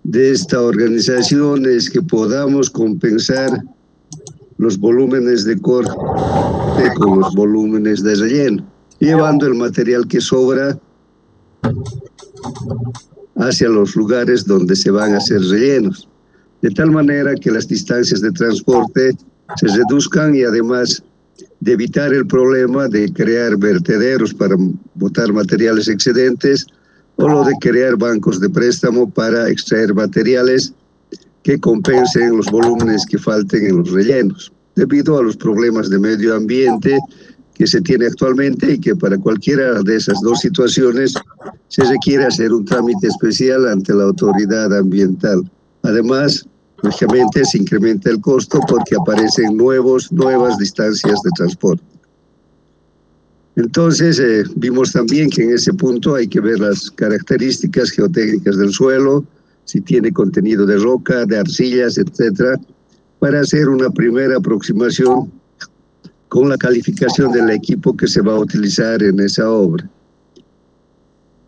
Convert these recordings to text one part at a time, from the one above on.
de esta organización es que podamos compensar los volúmenes de corte con los volúmenes de relleno, llevando el material que sobra hacia los lugares donde se van a hacer rellenos, de tal manera que las distancias de transporte se reduzcan y además de evitar el problema de crear vertederos para botar materiales excedentes o lo de crear bancos de préstamo para extraer materiales que compensen los volúmenes que falten en los rellenos, debido a los problemas de medio ambiente que se tiene actualmente y que para cualquiera de esas dos situaciones se requiere hacer un trámite especial ante la autoridad ambiental. Además, lógicamente se incrementa el costo porque aparecen nuevas distancias de transporte. Entonces, vimos también que en ese punto hay que ver las características geotécnicas del suelo, si tiene contenido de roca, de arcillas, etcétera, para hacer una primera aproximación con la calificación del equipo que se va a utilizar en esa obra.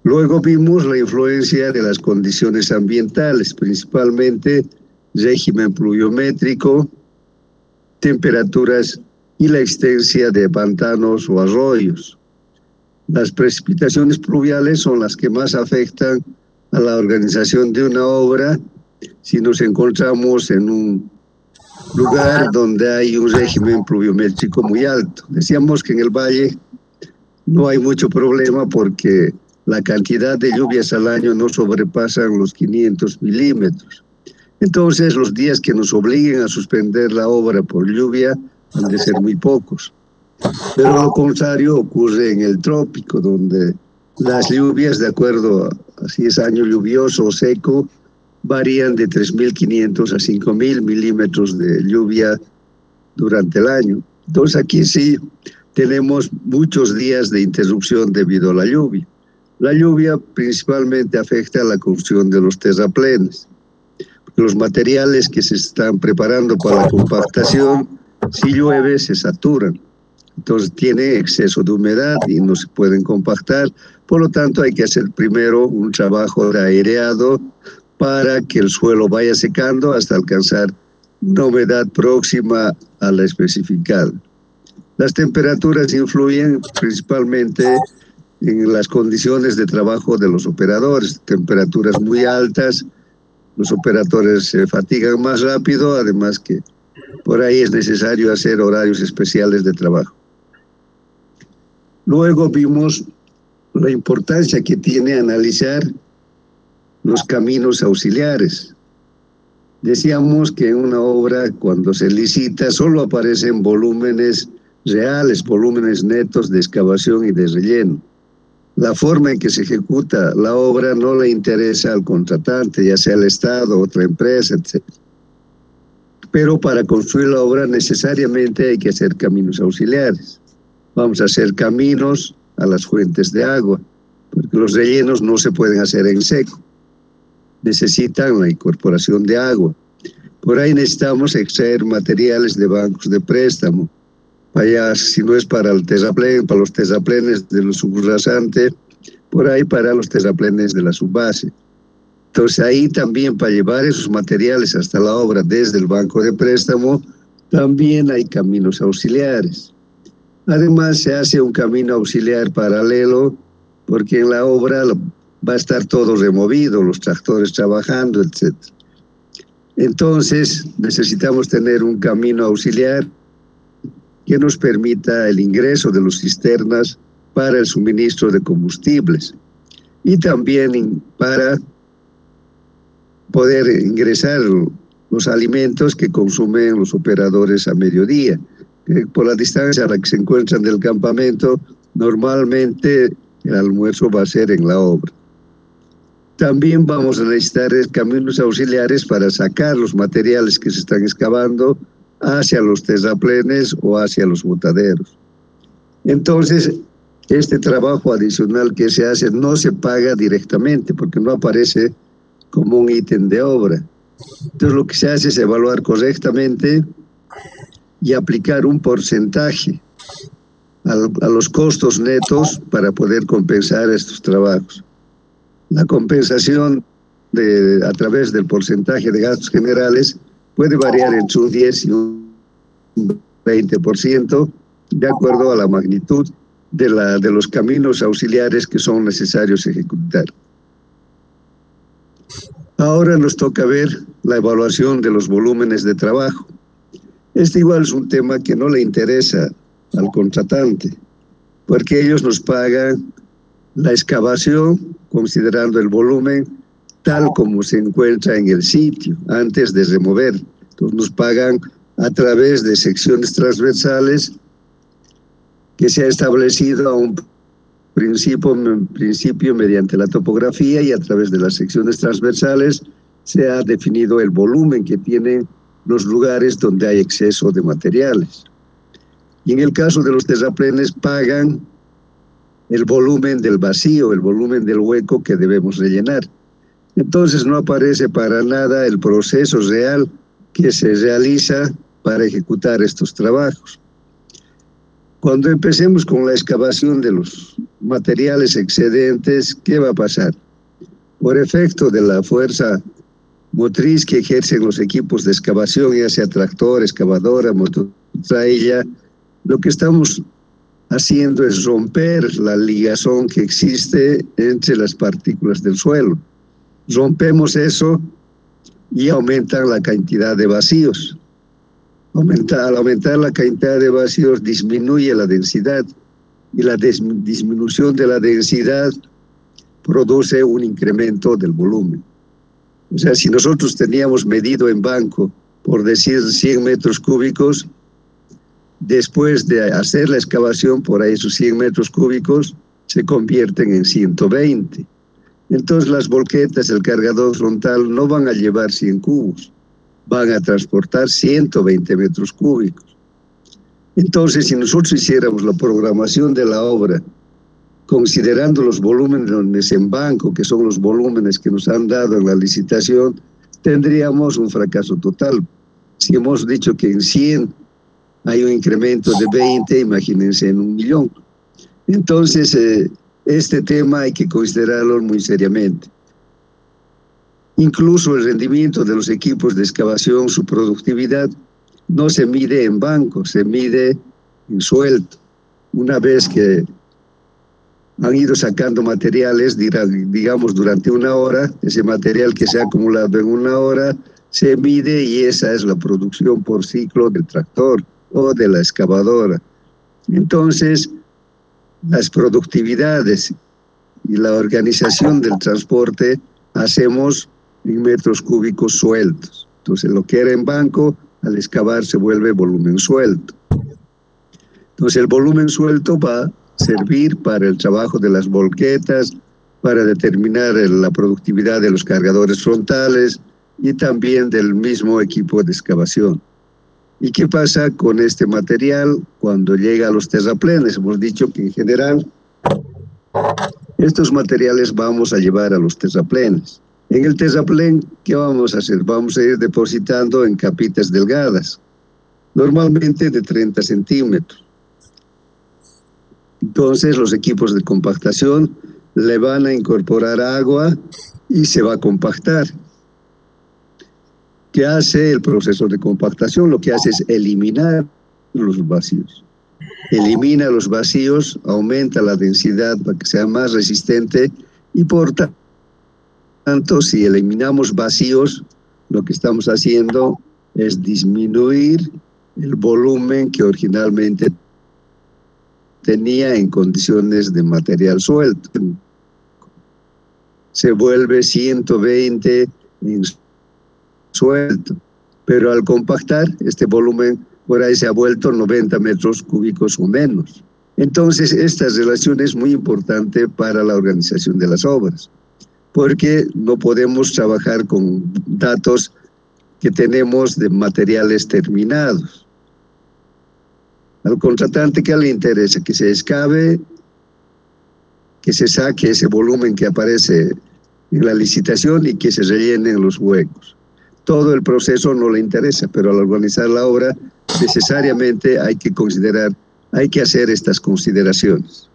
Luego vimos la influencia de las condiciones ambientales, principalmente régimen pluviométrico, temperaturas y la existencia de pantanos o arroyos. Las precipitaciones pluviales son las que más afectan a la organización de una obra si nos encontramos en un lugar donde hay un régimen pluviométrico muy alto. Decíamos que en el valle no hay mucho problema porque la cantidad de lluvias al año no sobrepasan los 500 milímetros. Entonces, los días que nos obliguen a suspender la obra por lluvia han de ser muy pocos. Pero lo contrario ocurre en el trópico, donde las lluvias, de acuerdo a si es año lluvioso o seco, varían de 3.500 a 5.000 milímetros de lluvia durante el año. Entonces, aquí sí tenemos muchos días de interrupción debido a la lluvia. La lluvia principalmente afecta a la construcción de los terraplenes. Los materiales que se están preparando para la compactación, si llueve, se saturan. Entonces tiene exceso de humedad y no se pueden compactar. Por lo tanto, hay que hacer primero un trabajo de aireado para que el suelo vaya secando hasta alcanzar una humedad próxima a la especificada. Las temperaturas influyen principalmente en las condiciones de trabajo de los operadores. Temperaturas muy altas, los operadores se fatigan más rápido, además que por ahí es necesario hacer horarios especiales de trabajo. Luego vimos la importancia que tiene analizar los caminos auxiliares. Decíamos que en una obra, cuando se licita, solo aparecen volúmenes reales, volúmenes netos de excavación y de relleno. La forma en que se ejecuta la obra no le interesa al contratante, ya sea el Estado, otra empresa, etc. Pero para construir la obra necesariamente hay que hacer caminos auxiliares. Vamos a hacer caminos a las fuentes de agua, porque los rellenos no se pueden hacer en seco. Necesitan la incorporación de agua. Por ahí necesitamos extraer materiales de bancos de préstamo. Allá, si no es para el terraplén, para los terraplenes de lo subrasante, por ahí para los terraplenes de la subbase. Entonces ahí también para llevar esos materiales hasta la obra desde el banco de préstamo, también hay caminos auxiliares. Además se hace un camino auxiliar paralelo porque en la obra va a estar todo removido, los tractores trabajando, etc. Entonces necesitamos tener un camino auxiliar que nos permita el ingreso de los cisternas para el suministro de combustibles y también para poder ingresar los alimentos que consumen los operadores a mediodía. Por la distancia a la que se encuentran del campamento, normalmente el almuerzo va a ser en la obra. También vamos a necesitar caminos auxiliares para sacar los materiales que se están excavando hacia los terraplenes o hacia los botaderos. Entonces, este trabajo adicional que se hace no se paga directamente porque no aparece como un ítem de obra. Entonces, lo que se hace es evaluar correctamente y aplicar un porcentaje a los costos netos para poder compensar estos trabajos. La compensación a través del porcentaje de gastos generales puede variar entre un 10 y un 20%, de acuerdo a la magnitud de los caminos auxiliares que son necesarios ejecutar. Ahora nos toca ver la evaluación de los volúmenes de trabajo. Este igual es un tema que no le interesa al contratante, porque ellos nos pagan la excavación considerando el volumen tal como se encuentra en el sitio antes de remover. Entonces nos pagan a través de secciones transversales que se ha establecido a un principio mediante la topografía, y a través de las secciones transversales se ha definido el volumen que tienen los lugares donde hay exceso de materiales. Y en el caso de los terraplenes pagan el volumen del vacío, el volumen del hueco que debemos rellenar. Entonces no aparece para nada el proceso real que se realiza para ejecutar estos trabajos. Cuando empecemos con la excavación de los materiales excedentes, ¿qué va a pasar? Por efecto de la fuerza motriz que ejercen los equipos de excavación, ya sea tractor, excavadora, mototrailla, lo que estamos haciendo es romper la ligazón que existe entre las partículas del suelo. Rompemos eso y aumentan la cantidad de vacíos. Al aumentar la cantidad de vacíos disminuye la densidad, y la disminución de la densidad produce un incremento del volumen. O sea, si nosotros teníamos medido en banco, por decir 100 metros cúbicos, después de hacer la excavación, por ahí esos 100 metros cúbicos se convierten en 120. Entonces las volquetas, el cargador frontal no van a llevar 100 cubos, van a transportar 120 metros cúbicos. Entonces, si nosotros hiciéramos la programación de la obra, considerando los volúmenes en banco, que son los volúmenes que nos han dado en la licitación, tendríamos un fracaso total. Si hemos dicho que en 100 hay un incremento de 20, imagínense en 1.000.000. Entonces, este tema hay que considerarlo muy seriamente. Incluso el rendimiento de los equipos de excavación, su productividad, no se mide en banco, se mide en sueldo. Una vez que han ido sacando materiales, digamos, durante una hora, ese material que se ha acumulado en una hora se mide, y esa es la producción por ciclo del tractor o de la excavadora. Entonces, las productividades y la organización del transporte hacemos en metros cúbicos sueltos. Entonces, lo que era en banco, al excavar se vuelve volumen suelto. Entonces, el volumen suelto va a servir para el trabajo de las volquetas, para determinar la productividad de los cargadores frontales y también del mismo equipo de excavación. ¿Y qué pasa con este material cuando llega a los terraplenes? Hemos dicho que en general estos materiales vamos a llevar a los terraplenes. En el terraplén, ¿qué vamos a hacer? Vamos a ir depositando en capitas delgadas, normalmente de 30 centímetros. Entonces los equipos de compactación le van a incorporar agua y se va a compactar. ¿Qué hace el proceso de compactación? Lo que hace es eliminar los vacíos. Elimina los vacíos, aumenta la densidad para que sea más resistente, y por tanto, si eliminamos vacíos, lo que estamos haciendo es disminuir el volumen que originalmente tenía en condiciones de material suelto. Se vuelve 120 en suelto, pero al compactar este volumen por ahí se ha vuelto 90 metros cúbicos o menos. Entonces esta relación es muy importante para la organización de las obras, porque no podemos trabajar con datos que tenemos de materiales terminados. Al contratante, ¿qué le interesa? Que se excave, que se saque ese volumen que aparece en la licitación y que se rellenen los huecos. Todo el proceso no le interesa, pero al organizar la obra necesariamente hay que considerar, hay que hacer estas consideraciones.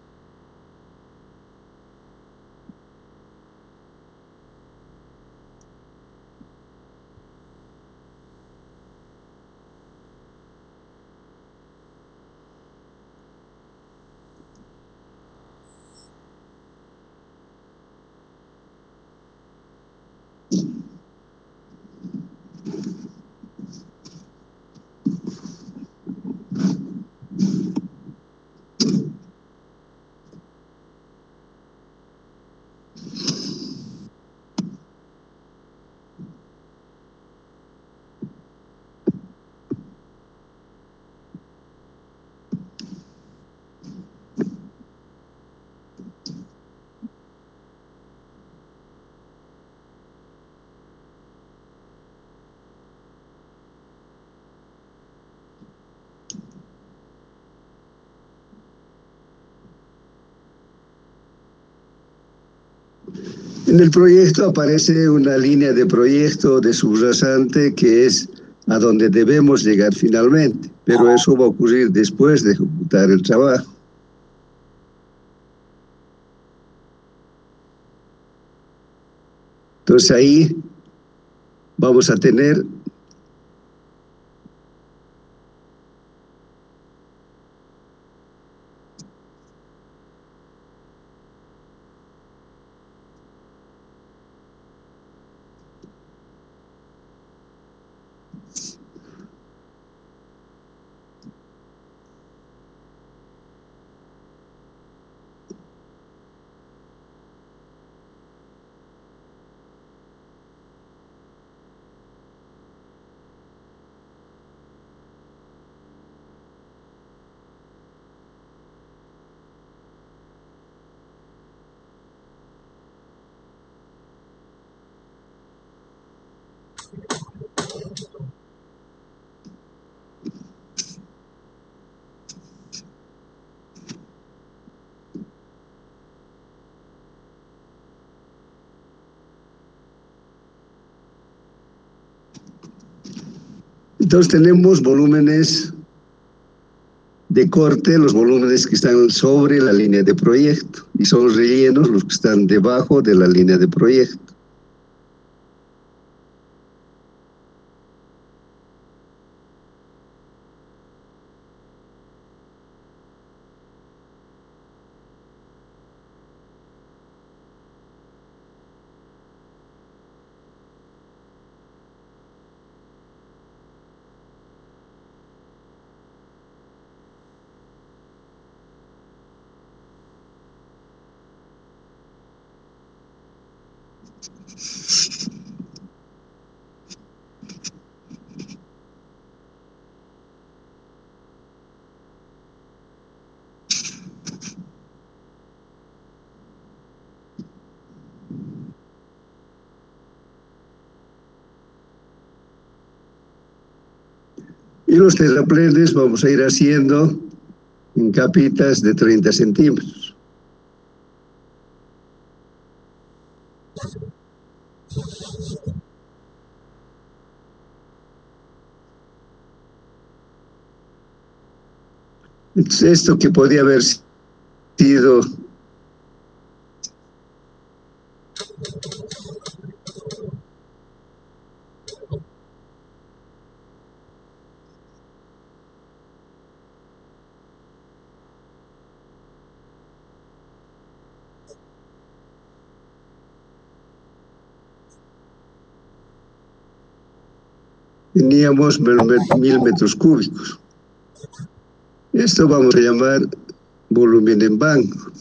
En el proyecto aparece una línea de proyecto de subrasante que es a donde debemos llegar finalmente, pero eso va a ocurrir después de ejecutar el trabajo. Entonces ahí vamos a tener entonces tenemos volúmenes de corte, los volúmenes que están sobre la línea de proyecto, y son los rellenos los que están debajo de la línea de proyecto. Y los terraplenes vamos a ir haciendo en capitas de 30 centímetros. Entonces, esto que podía haber sido teníamos 1000 metros cúbicos. Esto vamos a llamar volumen en banco.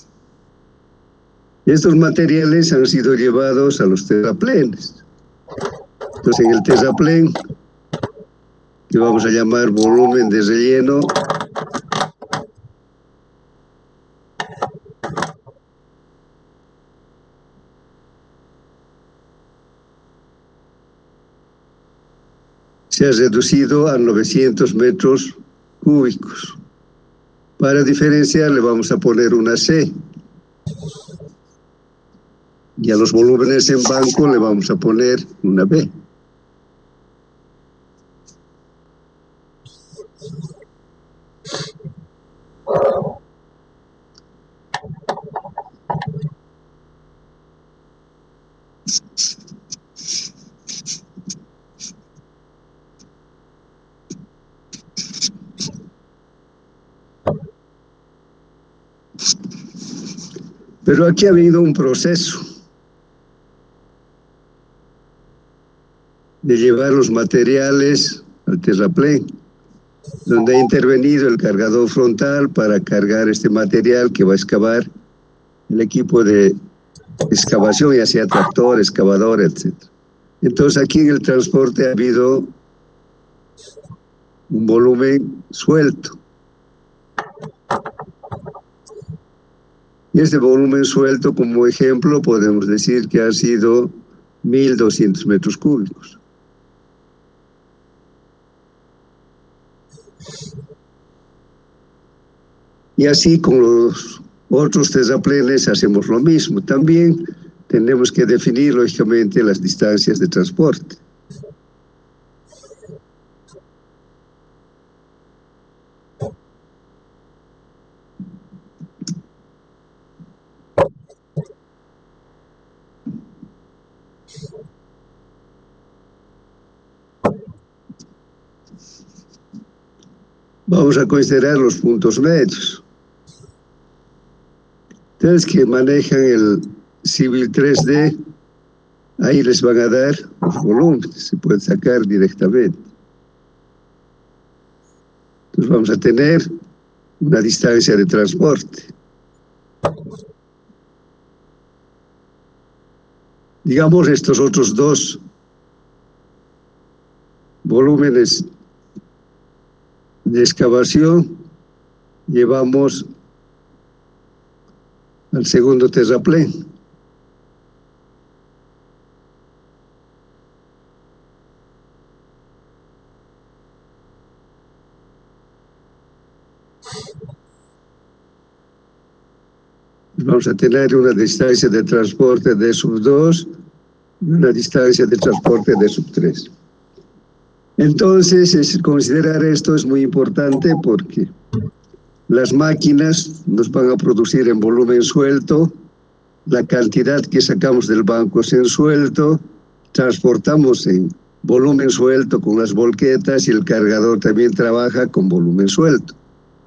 Estos materiales han sido llevados a los terraplenes. Entonces, en el terraplén, que vamos a llamar volumen de relleno, se ha reducido a 900 metros cúbicos. Para diferenciar le vamos a poner una C. Y a los volúmenes en banco le vamos a poner una B. Pero aquí ha habido un proceso. de llevar los materiales al terraplén, donde ha intervenido el cargador frontal para cargar este material que va a excavar el equipo de excavación, ya sea tractor, excavador, etc. Entonces aquí en el transporte ha habido un volumen suelto. Y este volumen suelto, como ejemplo, podemos decir que ha sido 1.200 metros cúbicos. Y así con los otros terraplenes hacemos lo mismo. También tenemos que definir, lógicamente, las distancias de transporte. Vamos a considerar los puntos medios. Ustedes que manejan el Civil 3D, ahí les van a dar los volúmenes, se pueden sacar directamente. Entonces vamos a tener una distancia de transporte. Digamos, estos otros dos volúmenes de excavación llevamos al segundo terraplén. Vamos a tener una distancia de transporte de sub 2 y una distancia de transporte de sub 3. Entonces, considerar esto es muy importante porque las máquinas nos van a producir en volumen suelto, la cantidad que sacamos del banco es en suelto, transportamos en volumen suelto con las volquetas y el cargador también trabaja con volumen suelto.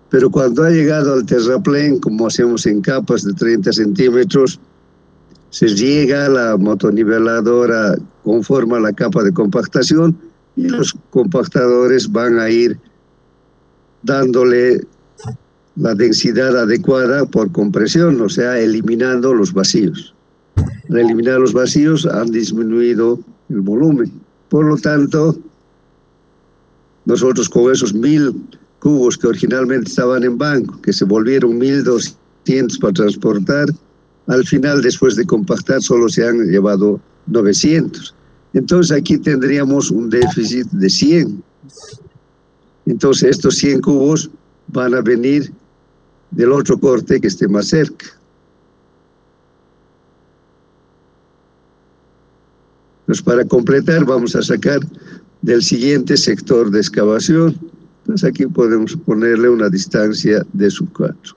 Pero cuando ha llegado al terraplén, como hacemos en capas de 30 centímetros, se llega a la motoniveladora, conforma la capa de compactación y los compactadores van a ir dándole la densidad adecuada por compresión, o sea, eliminando los vacíos. Al eliminar los vacíos han disminuido el volumen. Por lo tanto, nosotros con esos 1.000 cubos que originalmente estaban en banco, que se volvieron 1.200 para transportar, al final, después de compactar, solo se han llevado 900. Entonces aquí tendríamos un déficit de 100. Entonces estos 100 cubos van a venir del otro corte que esté más cerca. Entonces, para completar, vamos a sacar del siguiente sector de excavación. Entonces aquí podemos ponerle una distancia de sub 4.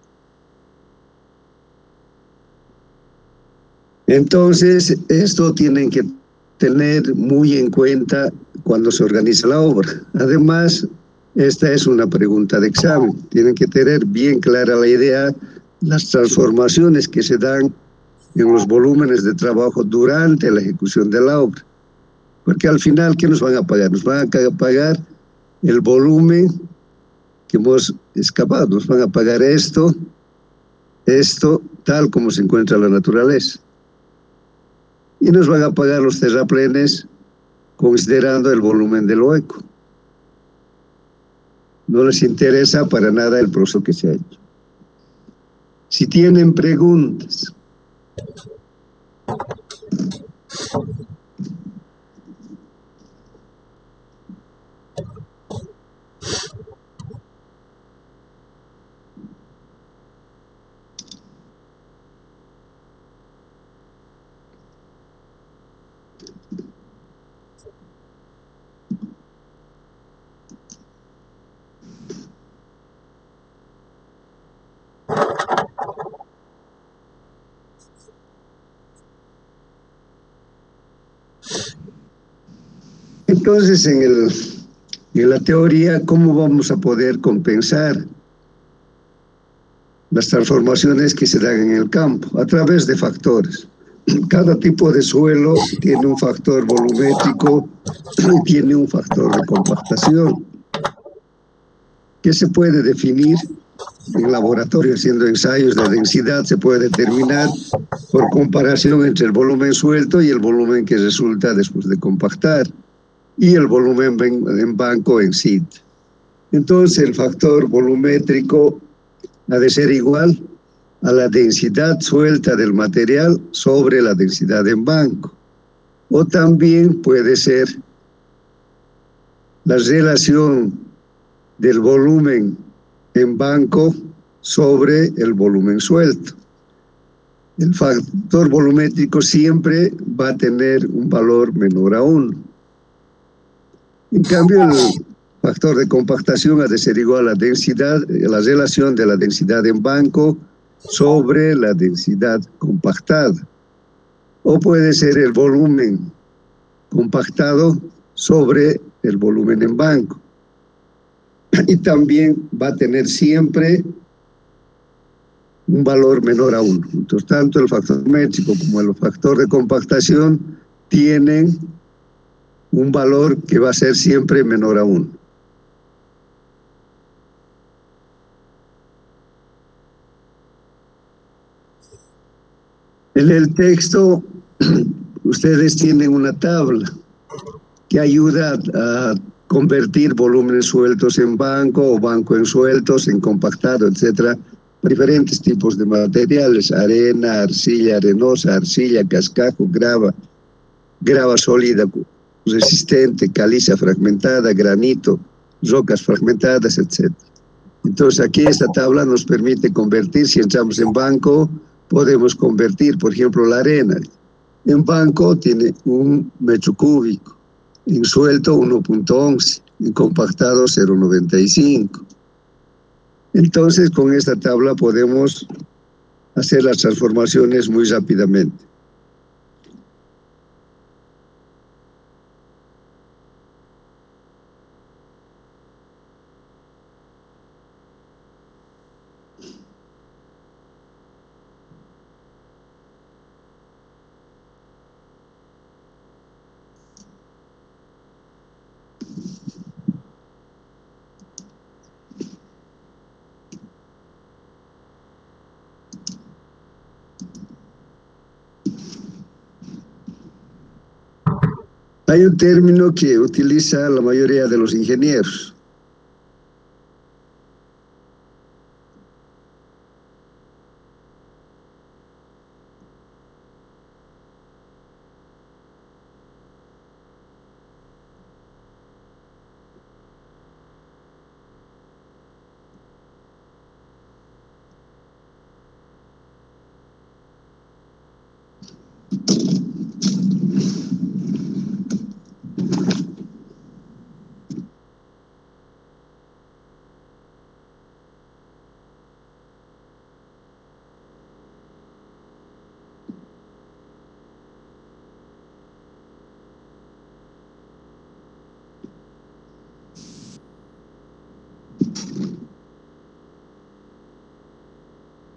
Entonces, esto tienen que tener muy en cuenta cuando se organiza la obra. Además, esta es una pregunta de examen. Tienen que tener bien clara la idea, las transformaciones que se dan en los volúmenes de trabajo durante la ejecución de la obra. Porque al final, ¿qué nos van a pagar? Nos van a pagar el volumen que hemos excavado. Nos van a pagar esto, tal como se encuentra en la naturaleza. Y nos van a pagar los terraplenes considerando el volumen del hueco. No les interesa para nada el proceso que se ha hecho. Si tienen preguntas. Entonces, en la teoría, ¿cómo vamos a poder compensar las transformaciones que se dan en el campo? A través de factores. cada tipo de suelo tiene un factor volumétrico y tiene un factor de compactación, que se puede definir en laboratorio haciendo ensayos de densidad. Se puede determinar por comparación entre el volumen suelto y el volumen que resulta después de compactar, y el volumen en banco en SIT. Entonces el factor volumétrico ha de ser igual a la densidad suelta del material sobre la densidad en banco. O también puede ser la relación del volumen en banco sobre el volumen suelto. El factor volumétrico siempre va a tener un valor menor a 1. En cambio, el factor de compactación ha de ser igual a la densidad, la relación de la densidad en banco sobre la densidad compactada. O puede ser el volumen compactado sobre el volumen en banco. Y también va a tener siempre un valor menor a 1. Entonces, tanto el factor volumétrico como el factor de compactación tienen un valor que va a ser siempre menor a 1. En el texto, ustedes tienen una tabla que ayuda a convertir volúmenes sueltos en banco o banco en sueltos, en compactado, etcétera, diferentes tipos de materiales: arena, arcilla arenosa, arcilla, cascajo, grava sólida resistente, caliza fragmentada, granito, rocas fragmentadas, etc. Entonces aquí esta tabla nos permite convertir. Si entramos en banco, podemos convertir, por ejemplo, la arena. En banco tiene 1 metro cúbico, en suelto 1.11, en compactado 0.95. Entonces con esta tabla podemos hacer las transformaciones muy rápidamente. Hay un término que utiliza la mayoría de los ingenieros.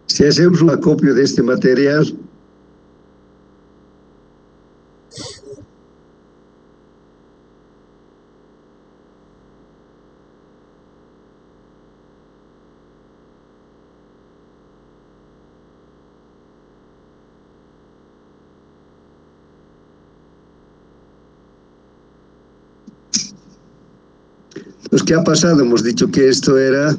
Si hacemos un acopio de este material, pues ¿qué ha pasado? Hemos dicho que esto era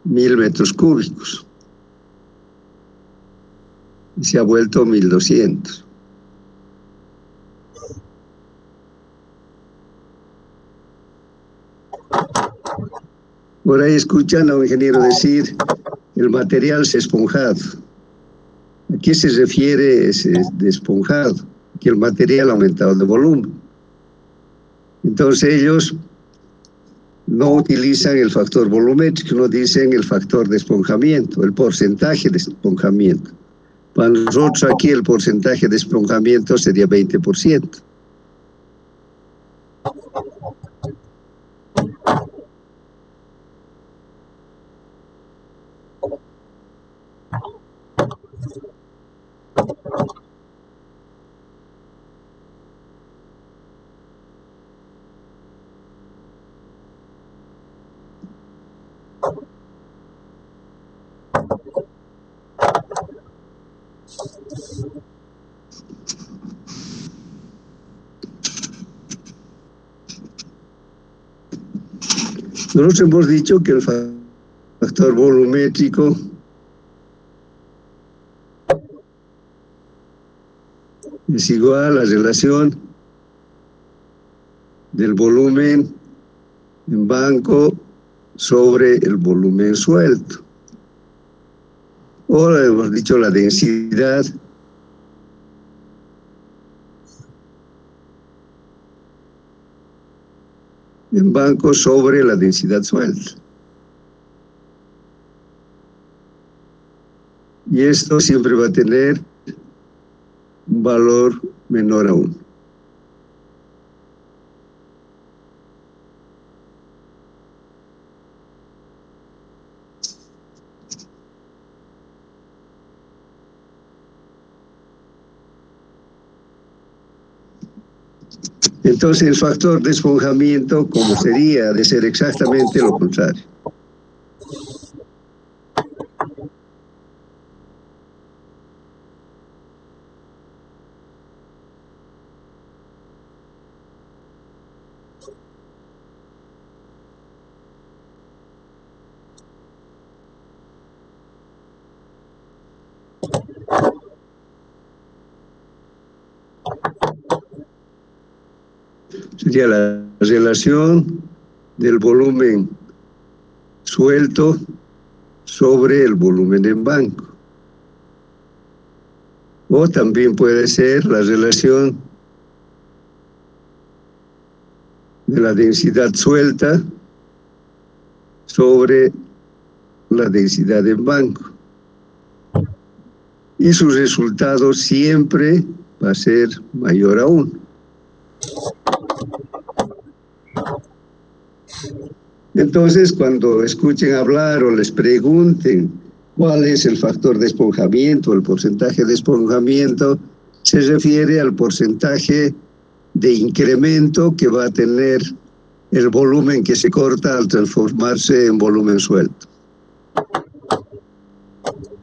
1000 metros cúbicos y se ha vuelto 1200. Por ahí escuchan a un ingeniero decir: el material se ha esponjado. ¿A qué se refiere ese esponjado? Que el material ha aumentado de volumen. Entonces ellos no utilizan el factor volumétrico, no dicen el factor de esponjamiento, el porcentaje de esponjamiento. Para nosotros aquí el porcentaje de esponjamiento sería 20%. Nosotros hemos dicho que el factor volumétrico es igual a la relación del volumen en banco sobre el volumen suelto. Ahora hemos dicho la densidad en banco sobre la densidad suelta. Y esto siempre va a tener un valor menor a 1. Entonces el factor de esponjamiento, como sería de ser exactamente lo contrario. Sería la relación del volumen suelto sobre el volumen en banco. O también puede ser la relación de la densidad suelta sobre la densidad en banco. Y su resultado siempre va a ser mayor a 1. Entonces, cuando escuchen hablar o les pregunten cuál es el factor de esponjamiento, el porcentaje de esponjamiento, se refiere al porcentaje de incremento que va a tener el volumen que se corta al transformarse en volumen suelto.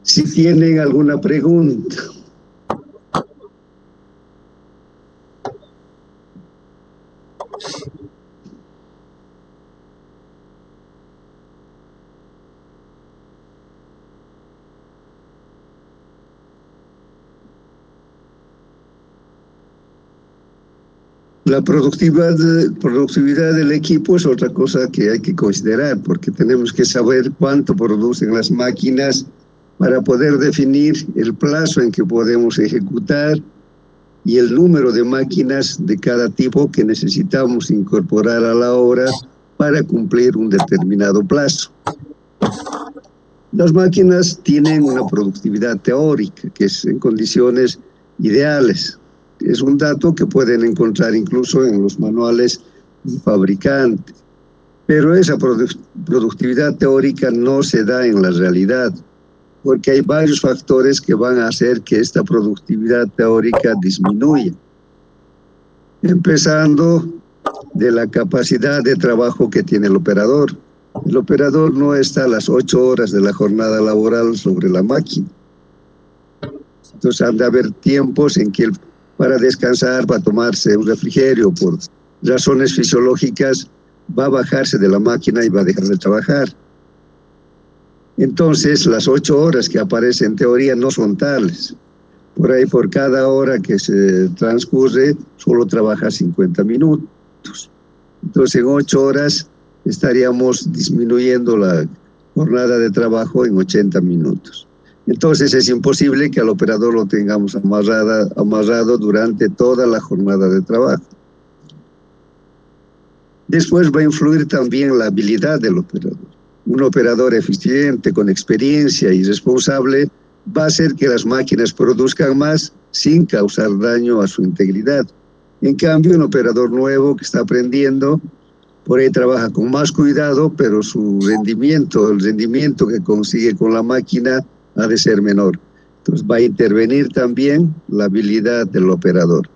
Si tienen alguna pregunta. La productividad del equipo es otra cosa que hay que considerar, porque tenemos que saber cuánto producen las máquinas para poder definir el plazo en que podemos ejecutar y el número de máquinas de cada tipo que necesitamos incorporar a la obra para cumplir un determinado plazo. Las máquinas tienen una productividad teórica, que es en condiciones ideales. Es un dato que pueden encontrar incluso en los manuales del fabricante. Pero esa productividad teórica no se da en la realidad, porque hay varios factores que van a hacer que esta productividad teórica disminuya. Empezando de la capacidad de trabajo que tiene el operador. El operador no está a las 8 horas de la jornada laboral sobre la máquina. Entonces han de haber tiempos en que para descansar, va a tomarse un refrigerio, por razones fisiológicas, va a bajarse de la máquina y va a dejar de trabajar. Entonces, las 8 horas que aparecen en teoría no son tales. Por ahí, por cada hora que se transcurre, solo trabaja 50 minutos. Entonces, en 8 horas estaríamos disminuyendo la jornada de trabajo en 80 minutos. Entonces es imposible que al operador lo tengamos amarrado durante toda la jornada de trabajo. Después va a influir también la habilidad del operador. Un operador eficiente, con experiencia y responsable, va a hacer que las máquinas produzcan más sin causar daño a su integridad. En cambio, un operador nuevo que está aprendiendo, por ahí trabaja con más cuidado, pero su rendimiento, el rendimiento que consigue con la máquina, ha de ser menor. Entonces va a intervenir también la habilidad del operador.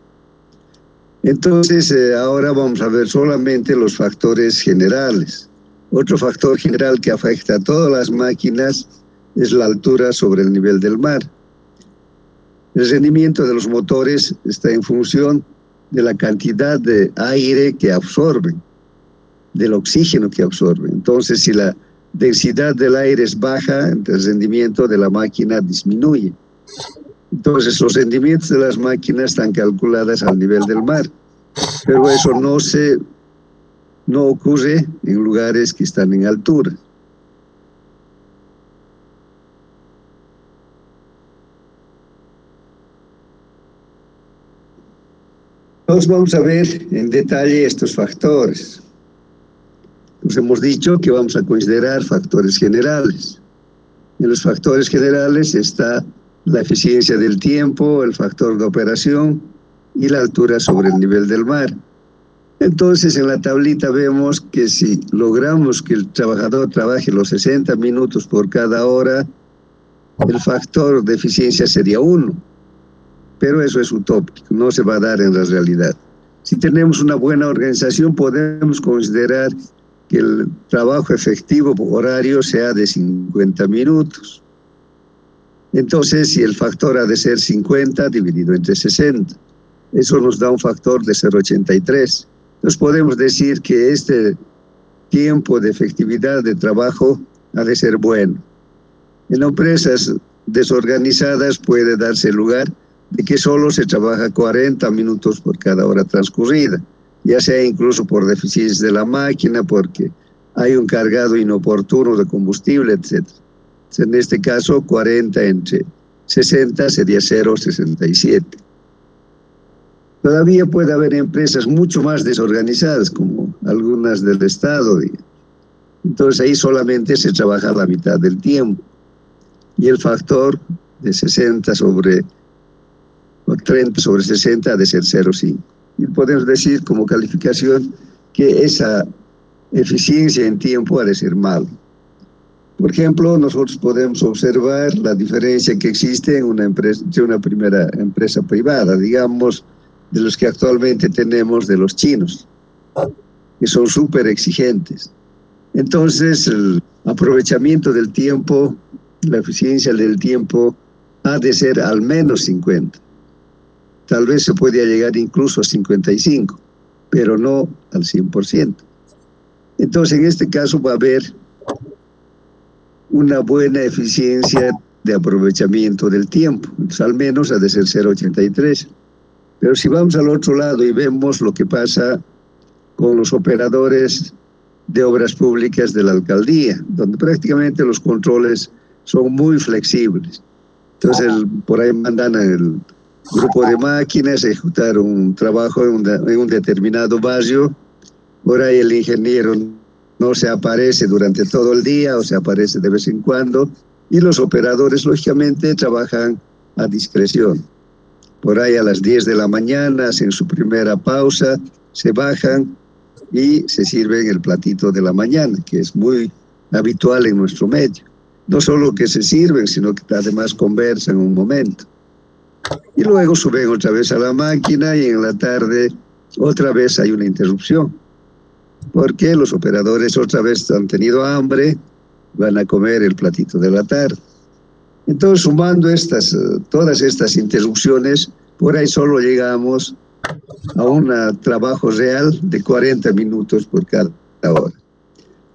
Entonces ahora vamos a ver solamente los factores generales. Otro factor general que afecta a todas las máquinas es la altura sobre el nivel del mar. El rendimiento de los motores está en función de la cantidad de aire que absorben. del oxígeno que absorbe. Entonces, si la densidad del aire es baja, el rendimiento de la máquina disminuye. Entonces, los rendimientos de las máquinas están calculados al nivel del mar, pero eso no ocurre en lugares que están en altura. Entonces vamos a ver en detalle estos factores. Nos hemos dicho que vamos a considerar factores generales. En los factores generales está la eficiencia del tiempo, el factor de operación y la altura sobre el nivel del mar. Entonces en la tablita vemos que si logramos que el trabajador trabaje los 60 minutos por cada hora, el factor de eficiencia sería 1. Pero eso es utópico, no se va a dar en la realidad. Si tenemos una buena organización, podemos considerar que el trabajo efectivo horario sea de 50 minutos. Entonces, si el factor ha de ser 50 dividido entre 60, eso nos da un factor de 0,83. Entonces podemos decir que este tiempo de efectividad de trabajo ha de ser bueno. En empresas desorganizadas puede darse lugar de que solo se trabaja 40 minutos por cada hora transcurrida, ya sea incluso por deficiencias de la máquina, porque hay un cargado inoportuno de combustible, etc. En este caso, 40 entre 60 sería 0,67. Todavía puede haber empresas mucho más desorganizadas, como algunas del Estado. Entonces ahí solamente se trabaja la mitad del tiempo. Y el factor de 60 sobre o 30 sobre 60 ha de ser 0,5. Y podemos decir como calificación que esa eficiencia en tiempo ha de ser malo. Por ejemplo, nosotros podemos observar la diferencia que existe en una empresa, de una primera empresa privada, digamos, de los que actualmente tenemos de los chinos, que son súper exigentes. Entonces, el aprovechamiento del tiempo, la eficiencia del tiempo, ha de ser al menos 50. Tal vez se pueda llegar incluso a 55, pero no al 100%. Entonces, en este caso va a haber una buena eficiencia de aprovechamiento del tiempo. Entonces, al menos ha de ser 0,83. Pero si vamos al otro lado y vemos lo que pasa con los operadores de obras públicas de la alcaldía, donde prácticamente los controles son muy flexibles. Entonces, por ahí mandan el grupo de máquinas a ejecutar un trabajo en un determinado barrio. Por ahí el ingeniero no se aparece durante todo el día o se aparece de vez en cuando, y los operadores lógicamente trabajan a discreción. Por ahí a las 10 de la mañana hacen su primera pausa, se bajan y se sirven el platito de la mañana, que es muy habitual en nuestro medio. No solo que se sirven, sino que además conversan un momento. Y luego suben otra vez a la máquina y en la tarde otra vez hay una interrupción, porque los operadores otra vez han tenido hambre, van a comer el platito de la tarde. Entonces, sumando todas estas interrupciones, por ahí solo llegamos a un trabajo real de 40 minutos por cada hora.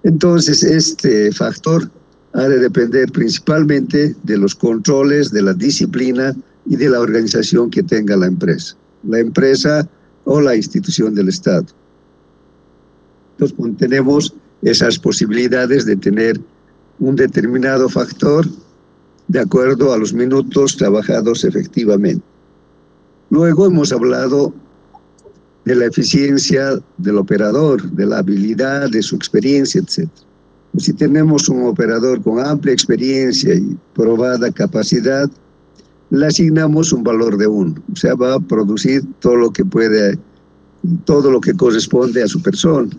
Entonces, este factor ha de depender principalmente de los controles, de la disciplina y de la organización que tenga la empresa o la institución del Estado. Entonces, tenemos esas posibilidades de tener un determinado factor de acuerdo a los minutos trabajados efectivamente. Luego hemos hablado de la eficiencia del operador, de la habilidad, de su experiencia, etc. Si tenemos un operador con amplia experiencia y probada capacidad, le asignamos un valor de 1. O sea, va a producir todo lo que puede, todo lo que corresponde a su persona.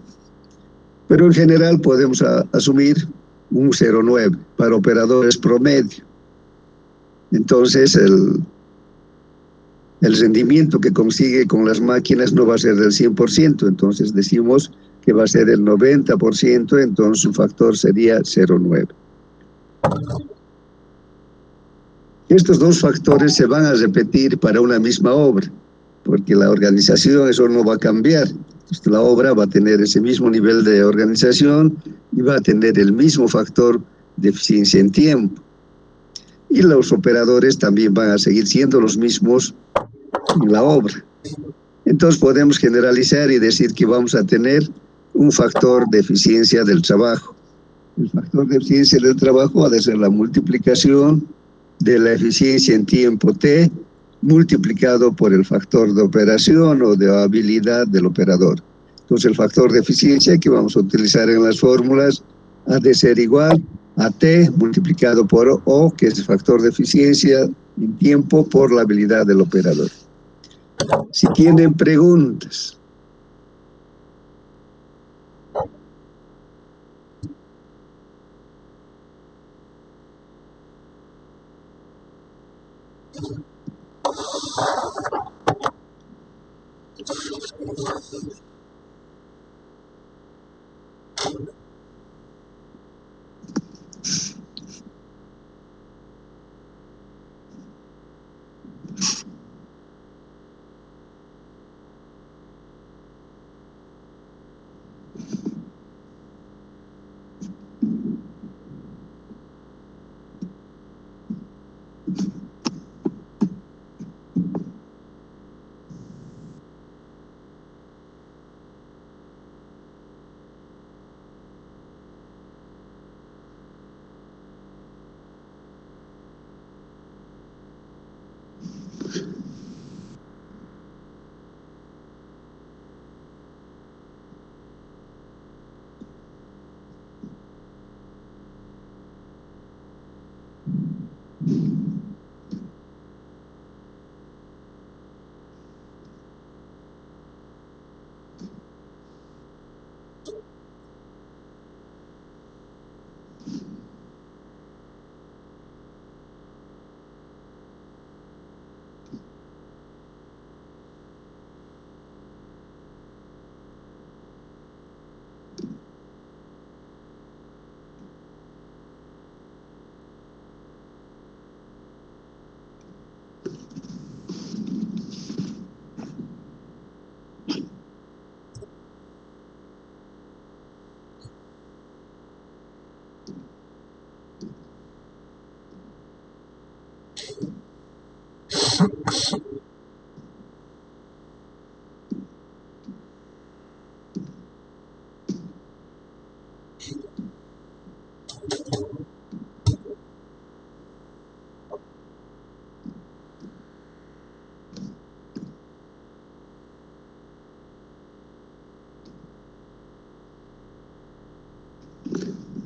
Pero en general podemos asumir un 0,9 para operadores promedio. Entonces, el rendimiento que consigue con las máquinas no va a ser del 100%, entonces decimos que va a ser el 90%, entonces su factor sería 0,9. Estos dos factores se van a repetir para una misma obra, porque la organización eso no va a cambiar. Entonces, la obra va a tener ese mismo nivel de organización y va a tener el mismo factor de eficiencia en tiempo. Y los operadores también van a seguir siendo los mismos en la obra. Entonces podemos generalizar y decir que vamos a tener un factor de eficiencia del trabajo. El factor de eficiencia del trabajo ha de ser la multiplicación de la eficiencia en tiempo T multiplicado por el factor de operación o de habilidad del operador. Entonces el factor de eficiencia que vamos a utilizar en las fórmulas ha de ser igual a T multiplicado por O, que es el factor de eficiencia en tiempo por la habilidad del operador. Si tienen preguntas.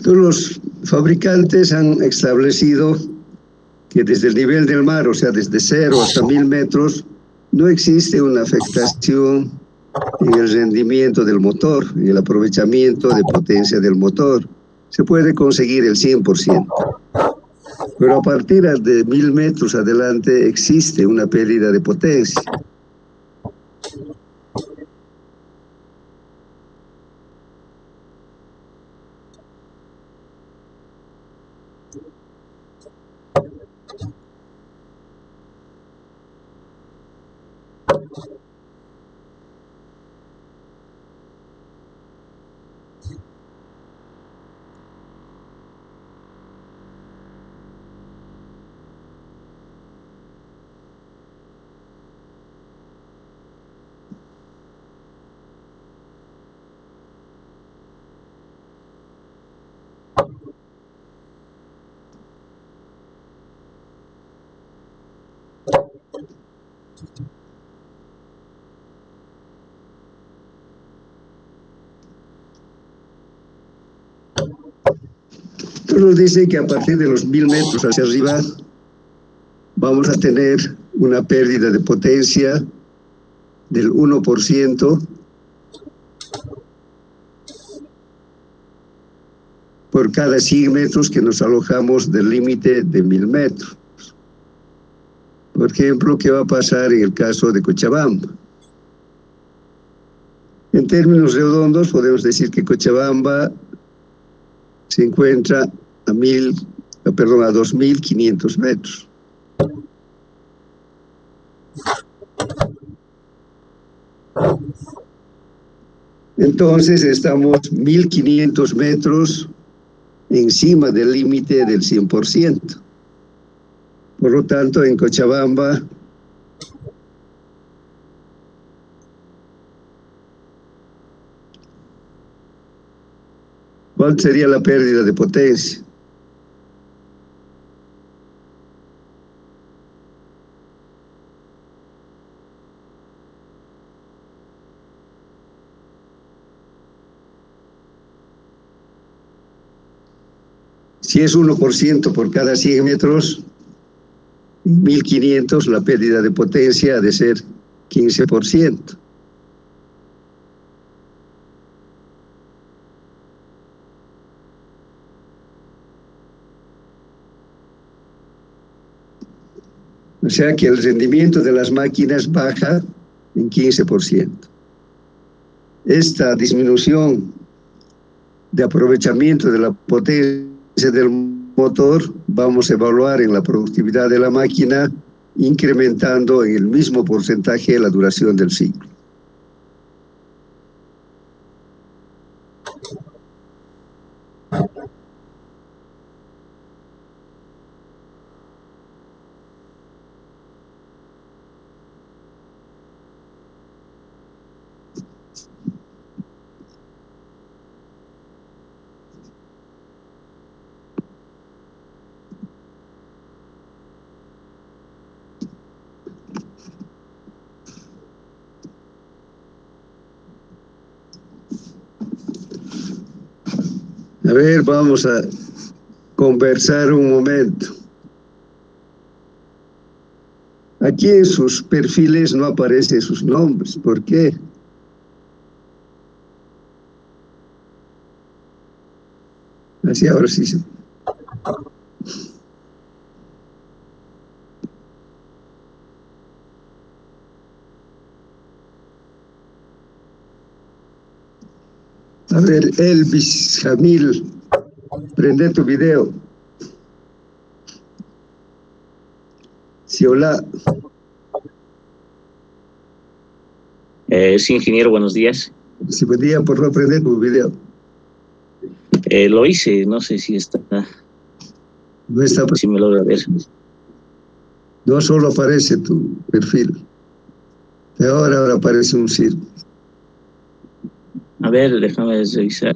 Todos los fabricantes han establecido que desde el nivel del mar, o sea, desde 0 hasta 1000 metros, no existe una afectación en el rendimiento del motor, en el aprovechamiento de potencia del motor. Se puede conseguir el 100%. Pero a partir de 1000 metros adelante existe una pérdida de potencia. Entonces nos dice que a partir de los 1000 metros hacia arriba vamos a tener una pérdida de potencia del 1% por cada 100 metros que nos alojamos del límite de 1000 metros. Por ejemplo, ¿qué va a pasar en el caso de Cochabamba? En términos redondos podemos decir que Cochabamba se encuentra a 2500 metros. Entonces estamos 1500 metros encima del límite del 100%. Por lo tanto, en Cochabamba ¿cuál sería la pérdida de potencia? Si es 1% por cada 100 metros, en 1500 la pérdida de potencia ha de ser 15%. O sea que el rendimiento de las máquinas baja en 15%. Esta disminución de aprovechamiento de la potencia del motor vamos a evaluar en la productividad de la máquina, incrementando en el mismo porcentaje la duración del ciclo. A ver, vamos a conversar un momento. Aquí en sus perfiles no aparecen sus nombres. ¿Por qué? Así ahora sí. A ver, Elvis Jamil, prende tu video. Sí, hola. Sí, ingeniero, buenos días. Si podía, por favor, prender tu video. Lo hice, no sé si está. No está. Si me logra ver. No solo aparece tu perfil. Ahora aparece un círculo. A ver, déjame revisar.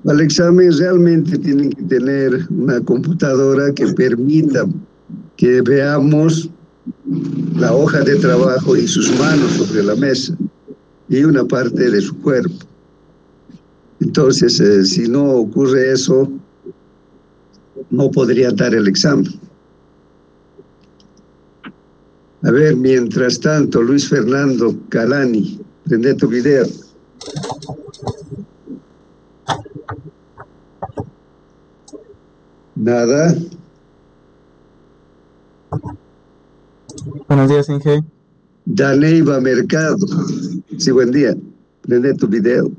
Al examen realmente tienen que tener una computadora que permita que veamos la hoja de trabajo y sus manos sobre la mesa y una parte de su cuerpo. Entonces, si no ocurre eso, no podría dar el examen. A ver, mientras tanto, Luis Fernando Calani, prende tu video. Nada. Buenos días, Inge. Daneiva Mercado. Sí, buen día. Prende tu video.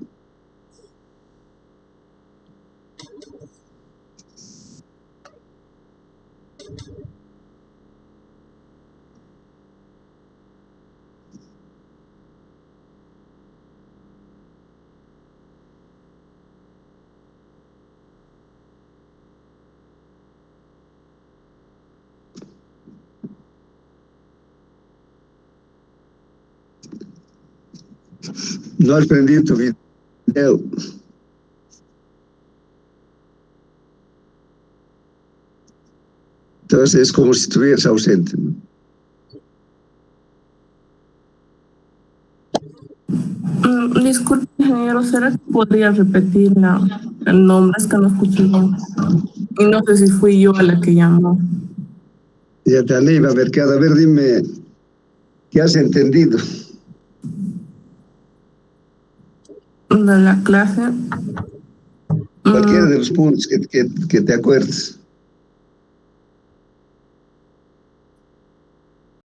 No has prendido tu video. Entonces es como si estuvieras ausente, ¿no? Disculpe, ingeniero, ¿será que podría repetir el nombre? Es que no escuché bien. Y no sé si fui yo a la que llamó. Ya te Daneiva Mercado, a ver, dime, ¿qué has entendido? De la clase. Cualquiera de los puntos que te acuerdes.